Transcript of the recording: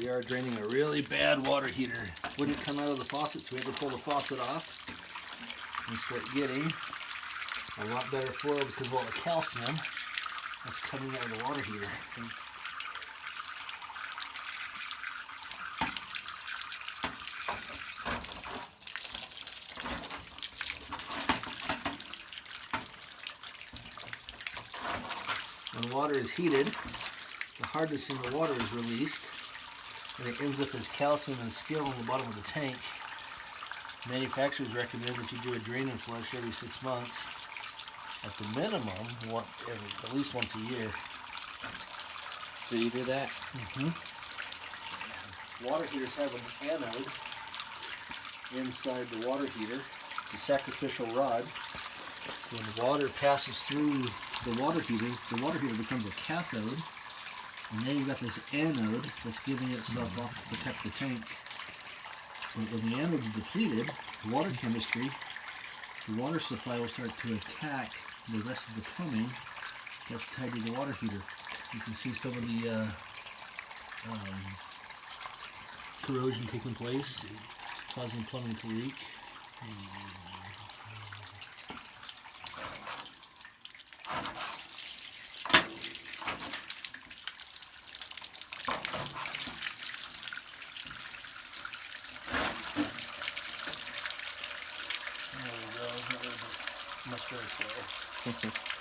we are draining a really bad water heater. Wouldn't come out of the faucet, so we had to pull the faucet off and start getting a lot better flow because of all the calcium that's coming out of the water heater. When water is heated, the hardness in the water is released, and it ends up as calcium and scale in the bottom of the tank. Manufacturers recommend that you do a drain and flush every 6 months. At the minimum, at least once a year. Do you do that? Water heaters have an anode inside the water heater. It's a sacrificial rod. When the water passes through the water heater becomes a cathode, and then you've got this anode that's giving itself off to protect the tank. But when the anode is depleted, water chemistry, the water supply will start to attack the rest of the plumbing that's tied to the water heater. You can see some of the corrosion taking place, causing plumbing to leak. There we go. Much better flow.